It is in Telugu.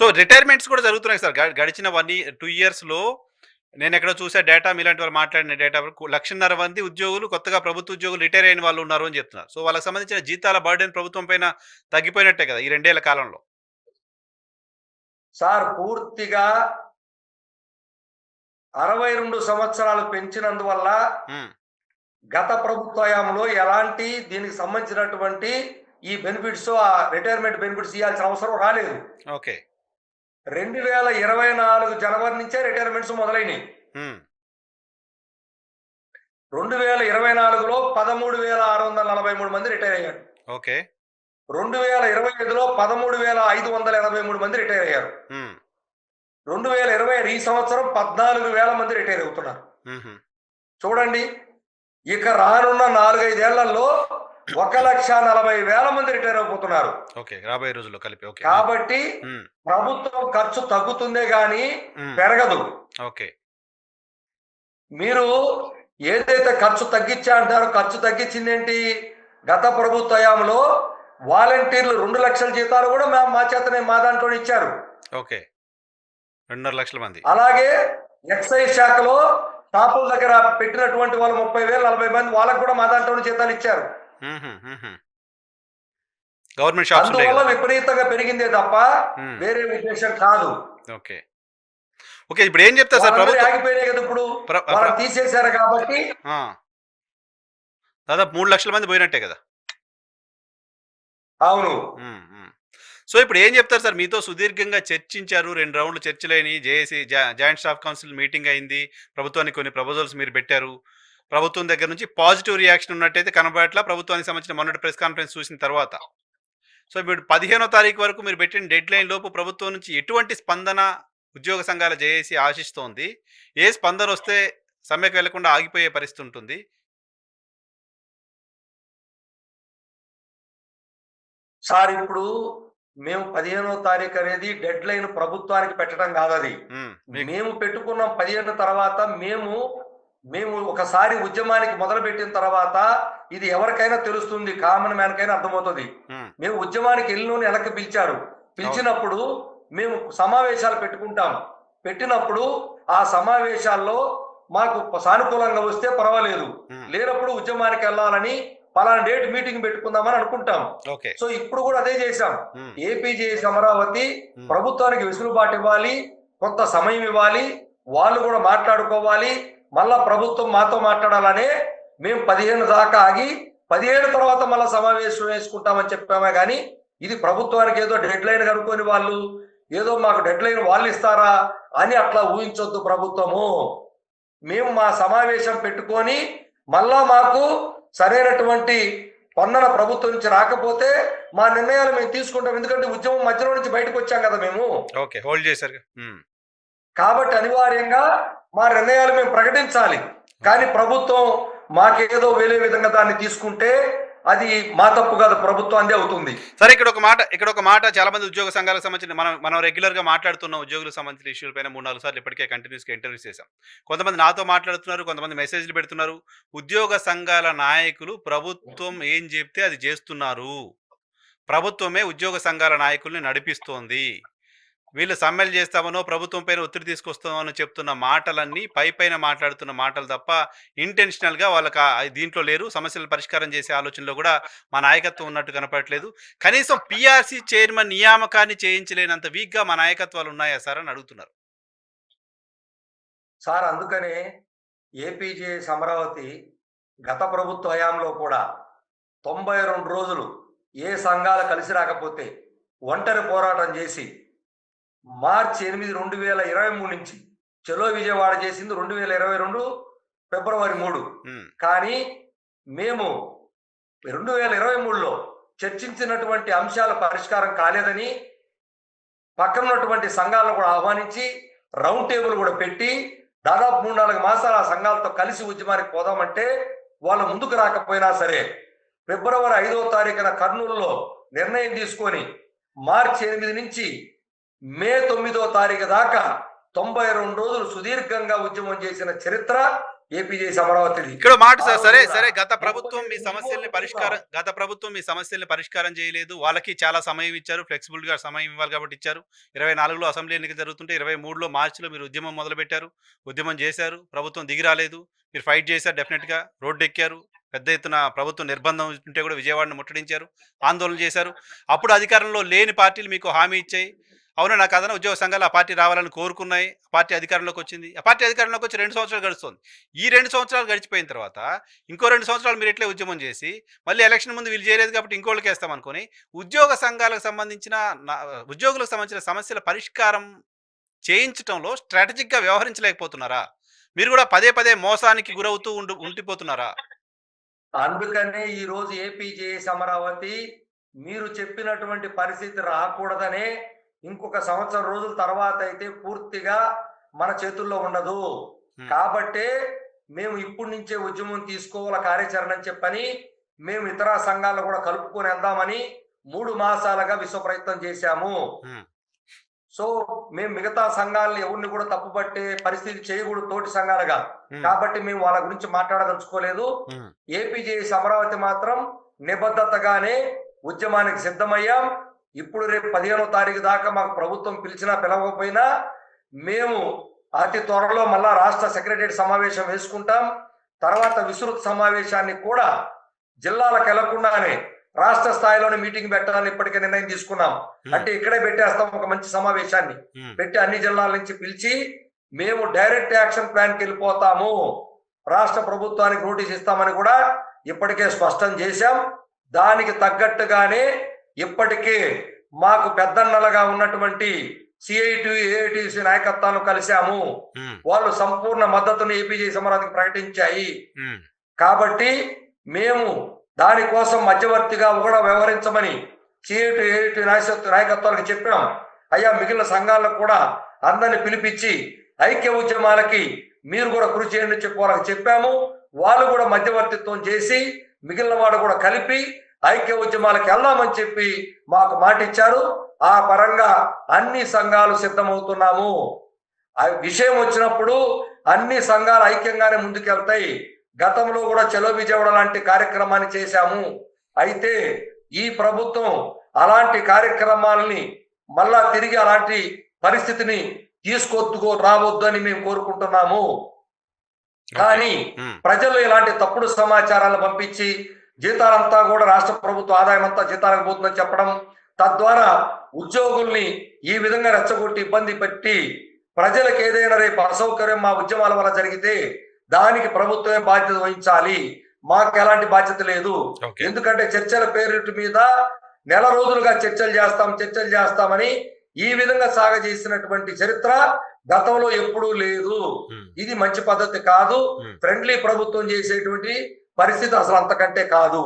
సో రిటైర్మెంట్స్ కూడా జరుగుతున్నాయి సార్. గడిచిన 2 ఇయర్స్‌లో నేనెక్కడో చూసా డేటా, మీలాంటి వాళ్ళు మాట్లాడిన డేటా వరకు 1,50,000 మంది ఉద్యోగులు, కొత్తగా ప్రభుత్వ ఉద్యోగులు రిటైర్ అయిన వాళ్ళు ఉన్నారు అని చెప్తున్నారు. సో వాళ్ళకి సంబంధించిన జీతాల బర్డెన్ ప్రభుత్వం పైన తగ్గిపోయినట్టే కదా! ఈ 2 ఏళ్ల కాలంలో. సార్ పూర్తిగా 62 సంవత్సరాలు పెంచినందువల్ల హ్మ్. గత ప్రభుత్వ హయాంలో ఎలాంటి దీనికి సంబంధించినటువంటి ఈ బెనిఫిట్స్, రిటైర్మెంట్ బెనిఫిట్స్ ఇయ్యాల్సిన అవసరం రాలేదు. ఓకే. 2024 జనవరి నుంచే రిటైర్మెంట్స్ మొదలైనయి. హ్మ్. 2024లో 13,643 మంది రిటైర్ అయ్యారు. ఓకే. 2025లో 13,583 మంది రిటైర్ అయ్యారు. హ్మ్. 2020 ఈ సంవత్సరం 14,000 మంది రిటైర్ అవుతున్నారు. హుహు. చూడండి, ఇక రానున్న 4, 5 ఏళ్లలో 1,40,000 మంది రిటైర్ అయిపోతున్నారు. ఓకే. రాబోయే రోజుల్లో కలిపి. ఓకే. కాబట్టి హ్మ్. ప్రభుత్వం ఖర్చు తగ్గుతుందే గాని హ్మ్. పెరగదు. ఓకే. మీరు ఏదైతే ఖర్చు తగ్గించా అంటారో, ఖర్చు తగ్గించిందేంటి? గత ప్రభుత్వ హయాంలో వాలంటీర్లు 2 లక్షల జీతాలు కూడా మా చేతనే మా దాంట్లోనే ఇచ్చారు. ఓకే. 2.5 లక్షల మంది. అలాగే ఎక్సైజ్ శాఖలో షాపుల దగ్గర పెట్టినటువంటి వాళ్ళు 30,000, 40 మంది వాళ్ళకు కూడా మా దాంట్లోనే జీతాలు ఇచ్చారు. హుహు. హుహు. గవర్నమెంట్ షాప్స్ ఉంటాయి అందువల్ల కదా! విపరీతంగా పెరిగిందే తప్ప హ్మ్. వేరే ఉద్దేశం కాదు. ఓకే. ఓకే. ఇప్పుడేం చెప్తారు సార్ వాళ్ళందరూ ప్రభుత్వం? ఆగిపోయినాయి కదా ఇప్పుడు. ప్ర ప్ర వాళ్ళని తీసేశారు కాబట్టి. ఆ! దాదాపు 3 లక్షల మంది పోయినట్టే కదా! అవును. హ్మ్. హ్మ్. సో, ఇప్పుడు ఏం చెప్తారు సార్? మీతో సుదీర్ఘంగా చర్చించారు. 2 రౌండ్‌లు చర్చలయినియి. JAC joint staff council meeting అయింది. ప్రభుత్వానికి కొన్ని ప్రపోజల్స్ మీరు పెట్టారు. ప్రభుత్వం దగ్గర నుంచి పాజిటివ్ రియాక్షన్ ఉన్నట్టయితే కనపడట్లా. ప్రభుత్వానికి సంబంధించిన మొన్నటి ప్రెస్ కాన్ఫరెన్స్ చూసిన తర్వాత. సో, ఇప్పుడు 15వ తారీఖు వరకు మీరు పెట్టిన డెడ్‌లైన్ లోపు ప్రభుత్వం నుంచి ఎటువంటి స్పందన ఉద్యోగ సంఘాల జేఏసీ ఆశిస్తోంది? ఏ స్పందనొస్తే సమ్మెకు వెళ్లకుండా ఆగిపోయే పరిస్థితి ఉంటుంది? సార్ ఇప్పుడు మేము 15వ తారీఖు అనేది డెడ్‌లైన్ ప్రభుత్వానికి పెట్టడం కాదది. హ్మ్. మీకు మేము పెట్టుకున్న 15 తర్వాత మేము ఒకసారి ఉద్యమానికి మొదలుపెట్టిన తర్వాత ఇది ఎవరికైనా తెలుస్తుంది. కామన్ మ్యాన్‌కైనా అర్థమవుతది. హ్మ్. మేము ఉద్యమానికి ఎళ్ళినోని వెనక్కి పిలిచారు. అవును. పిలిచినప్పుడు మేము సమావేశాలు పెట్టుకుంటాం. పెట్టినప్పుడు ఆ సమావేశాల్లో మాకు సానుకూలంగా వస్తే పర్వాలేదు. హ్మ్. లేనప్పుడు ఉద్యమానికెళ్ళాలని పలానా డేట్ మీటింగ్ పెట్టుకుందామని అనుకుంటాం. ఓకే. సో ఇప్పుడు కూడా అదే చేశాం. హ్మ్. ఏపీజేఏసీ అమరావతి హ్మ్. ప్రభుత్వానికి వెసులుబాటు ఇవ్వాలి. కొంత సమయం ఇవ్వాలి. వాళ్ళు కూడా మాట్లాడుకోవాలి. మళ్ళా ప్రభుత్వం మాతో మాట్లాడాలనే మేము 15 దాకా ఆగి 17 తర్వాత మళ్ళా సమావేశం వేసుకుంటామని చెప్పామే గాని, ఇది ప్రభుత్వానికి ఏదో డెడ్‌లైన్ కనుక్కొని వాళ్ళు ఏదో మాకు డెడ్‌లైన్ వాళ్ళు ఇస్తారా అని అట్లా ఊహించొద్దు ప్రభుత్వము. మేము మా సమావేశం పెట్టుకొని మళ్ళా మాకు సరైనటువంటి స్పందన ప్రభుత్వం నుంచి రాకపోతే మా నిర్ణయాలు మేము తీసుకుంటాం. ఎందుకంటే ఉద్యమం మధ్యలో నుంచి బయటకు వచ్చాం కదా మేము. ఓకే. హోల్డ్ చేశారుగా. హ్మ్. కాబట్టి అనివార్యంగా మా నిర్ణయాలు మేము ప్రకటించాలి. కానీ ప్రభుత్వం మాకేదో వేరే విధంగా దాన్ని తీసుకుంటే అది మా తప్పు కాదు, ప్రభుత్వానిదే అవుతుంది. సరే, ఇక్కడ ఒక మాట చాలా మంది ఉద్యోగ సంఘాలకు సంబంధించిన మనం రెగ్యులర్‌గా మాట్లాడుతున్న ఉద్యోగులకు సంబంధించిన ఇష్యూల పైన 3, 4 సార్లు ఇప్పటికే కంటిన్యూస్‌గా ఇంటర్వ్యూస్ చేశాం. కొంతమంది నాతో మాట్లాడుతున్నారు. కొంతమంది మెసేజ్‌లు పెడుతున్నారు. ఉద్యోగ సంఘాల నాయకులు ప్రభుత్వం ఏం చెప్తే అది చేస్తున్నారు. ప్రభుత్వమే ఉద్యోగ సంఘాల నాయకుల్ని నడిపిస్తోంది. వీళ్ళు సమ్మెలు చేస్తామనో, ప్రభుత్వం పైన ఒత్తిడి తీసుకొస్తామనో చెప్తున్న మాటలన్నీ పైపైన మాట్లాడుతున్న మాటలు తప్ప, ఇంటెన్షనల్‌గా వాళ్ళకి దీంట్లో లేరు. సమస్యలు పరిష్కారం చేసే ఆలోచనలో కూడా మా నాయకత్వం ఉన్నట్టు కనపడట్లేదు. కనీసం పీఆర్‌సీ చైర్మన్ నియామకాన్ని చేయించలేనంత వీక్‌గా మా నాయకత్వాలు ఉన్నాయా సార్ అని అడుగుతున్నారు. సార్ అందుకనే ఏపీజేఎస్ అమరావతి గత ప్రభుత్వ హయాంలో కూడా 92 రోజులు ఏ సంఘాలు కలిసి రాకపోతే ఒంటరి పోరాటం చేసి మార్చి 8, 2023 నుంచి చలో విజయవాడ చేసింది 2022 ఫిబ్రవరి 3. హ్మ్. కానీ మేము 2023లో చర్చించినటువంటి అంశాల పరిష్కారం కాలేదని పక్కన ఉన్నటువంటి సంఘాలను కూడా ఆహ్వానించి రౌండ్ టేబుల్ కూడా పెట్టి దాదాపు 3, 4 మాసాలు ఆ సంఘాలతో కలిసి ఉద్యమానికి పోదామంటే వాళ్ళు ముందుకు రాకపోయినా సరే ఫిబ్రవరి 5వ తారీఖున కర్నూలులో నిర్ణయం తీసుకొని మార్చి 8 నుంచి మే 9వ తారీఖు దాకా 92 రోజులు సుదీర్ఘంగా ఉద్యమం చేసిన చరిత్ర ఏపీజేసి అమరావతిది. ఇక్కడ మాట ఆ సార్, రోజు సరే కూడా సరే గత ప్రభుత్వం 35 మీ సమస్యల్ని జీవోలు పరిష్కారం తెచ్చుకున్నాం. గత ప్రభుత్వం మీ సమస్యల్ని పరిష్కారం చేయలేదు. వాళ్ళకి చాలా సమయం ఇచ్చారు. ఫ్లెక్సిబుల్‌గా సమయం ఇవ్వాలి కాబట్టి ఇచ్చారు. 24లో అసెంబ్లీ ఎన్నికలు జరుగుతుంటే 23లో మార్చిలో మీరు ఉద్యమం మొదలుపెట్టారు. ఉద్యమం చేశారు. ప్రభుత్వం దిగి రాలేదు. మీరు ఫైట్ చేశారు డెఫినిట్‌గా. రోడ్డెక్కారు. పెద్ద ఎత్తున ప్రభుత్వం నిర్బంధం ఉంటే కూడా విజయవాడను ముట్టడించారు. ఆందోళన చేశారు. అప్పుడు అధికారంలో లేని పార్టీలు మీకు హామీ ఇచ్చాయి. అవునా నా కాదన్నా ఉద్యోగ సంఘాలు ఆ పార్టీ రావాలని కోరుకున్నాయి. ఆ పార్టీ అధికారంలోకి వచ్చింది. ఆ పార్టీ అధికారంలోకి వచ్చి 2 సంవత్సరాలు గడుస్తుంది. ఈ 2 సంవత్సరాలు గడిచిపోయిన తర్వాత ఇంకో 2 సంవత్సరాలు మీరు ఇట్లే ఉద్యమం చేసి మళ్ళీ ఎలక్షన్ ముందు వీళ్ళు చేయలేదు కాబట్టి ఇంకోళ్ళకి వేస్తాం అనుకోని ఉద్యోగ సంఘాలకు సంబంధించిన ఉద్యోగులకు సంబంధించిన సమస్యల పరిష్కారం చేయించటంలో స్ట్రాటజిక్‌గా వ్యవహరించలేకపోతున్నారా? మీరు కూడా పదే పదే మోసానికి గురవుతూ ఉండిపోతున్నారా? అందుకనే ఈ రోజు ఏపీజేఎస్ అమరావతి మీరు చెప్పినటువంటి పరిస్థితి రాకూడదనే ఇంకొక సంవత్సరం రోజుల తర్వాత అయితే పూర్తిగా మన చేతుల్లో ఉండదు. కాబట్టే మేము ఇప్పటి నుంచే ఉద్యమం తీసుకోవాల కార్యాచరణ అని చెప్పని మేము ఇతర సంఘాలను కూడా కలుపుకొని వెళ్దామని 3 మాసాలుగా విశ్వ ప్రయత్నం చేశాము. సో మేము మిగతా సంఘాలను ఎవరిని కూడా తప్పుపట్టే పరిస్థితి చేయకూడదు తోటి సంఘాలుగా. కాబట్టి మేము వాళ్ళ గురించి మాట్లాడదలుచుకోలేదు. ఏపీజేఎస్ అమరావతి మాత్రం నిబద్ధతగానే ఉద్యమానికి సిద్ధమయ్యాం. ఇప్పుడు రేపు 15వ తారీఖు దాకా మాకు ప్రభుత్వం పిలిచినా పిలవకపోయినా మేము అతి త్వరలో మళ్ళా రాష్ట్ర సెక్రటరీ సమావేశం వేసుకుంటాం. తర్వాత విస్తృత సమావేశాన్ని కూడా జిల్లాలకు వెళ్లకుండానే రాష్ట్ర స్థాయిలోనే మీటింగ్ పెట్టాలని ఇప్పటికే నిర్ణయం తీసుకున్నాం. అంటే ఇక్కడే పెట్టేస్తాం ఒక మంచి సమావేశాన్ని పెట్టి అన్ని జిల్లాల నుంచి పిలిచి మేము డైరెక్ట్ యాక్షన్ ప్లాన్ కి వెళ్ళిపోతాము, రాష్ట్ర ప్రభుత్వానికి నోటీస్ ఇస్తామని కూడా ఇప్పటికే స్పష్టం చేశాం. దానికి తగ్గట్టుగానే ఇప్పటికే మాకు పెద్దన్నలుగా ఉన్నటువంటి సిఐటి ఏఐటిసి నాయకత్వాలను కలిశాము. వాళ్ళు సంపూర్ణ మద్దతును ఏపీజేఎస్ అమరావతికి ప్రకటించాయి. కాబట్టి మేము దానికోసం మధ్యవర్తిగా కూడా వ్యవహరించమని సిఐటి ఏఐటి నాయకత్వాలకు చెప్పాం. అయ్యా మిగిలిన సంఘాలకు కూడా అందరిని పిలిపించి ఐక్య ఉద్యమాలకి మీరు కూడా కృషి చేయండి చెప్పి వాళ్ళకి చెప్పాము. వాళ్ళు కూడా మధ్యవర్తిత్వం చేసి మిగిలిన వాడు కూడా కలిపి ఐక్య ఉద్యమాలకు వెళ్దామని చెప్పి మాకు మాట ఇచ్చారు. ఆ పరంగా అన్ని సంఘాలు సిద్ధమవుతున్నాము. ఆ విషయం వచ్చినప్పుడు అన్ని సంఘాలు ఐక్యంగానే ముందుకెళ్తాయి. గతంలో కూడా చలో విజయవాడ లాంటి కార్యక్రమాన్ని చేశాము. అయితే ఈ ప్రభుత్వం అలాంటి కార్యక్రమాలని మళ్ళా తిరిగి అలాంటి పరిస్థితిని రావద్దు అని మేము కోరుకుంటున్నాము. కానీ ప్రజలు ఇలాంటి తప్పుడు సమాచారాలు పంపించి జీతాలంతా కూడా రాష్ట్ర ప్రభుత్వ ఆదాయం అంతా జీతాలకు పోతుందని చెప్పడం, తద్వారా ఉద్యోగుల్ని ఈ విధంగా రెచ్చగొట్టి ఇబ్బంది పెట్టి ప్రజలకు ఏదైనా రేపు అసౌకర్యం మా ఉద్యమాల వల్ల జరిగితే దానికి ప్రభుత్వమే బాధ్యత వహించాలి. మాకు ఎలాంటి బాధ్యత లేదు. ఎందుకంటే చర్చల పేరు మీద నెల రోజులుగా చర్చలు చేస్తామని ఈ విధంగా సాగజేసినటువంటి చరిత్ర గతంలో ఎప్పుడూ లేదు. ఇది మంచి పద్ధతి కాదు. ఫ్రెండ్లీ ప్రభుత్వం చేసేటువంటి పరిస్థితి అసలు అంతకంటే కాదు.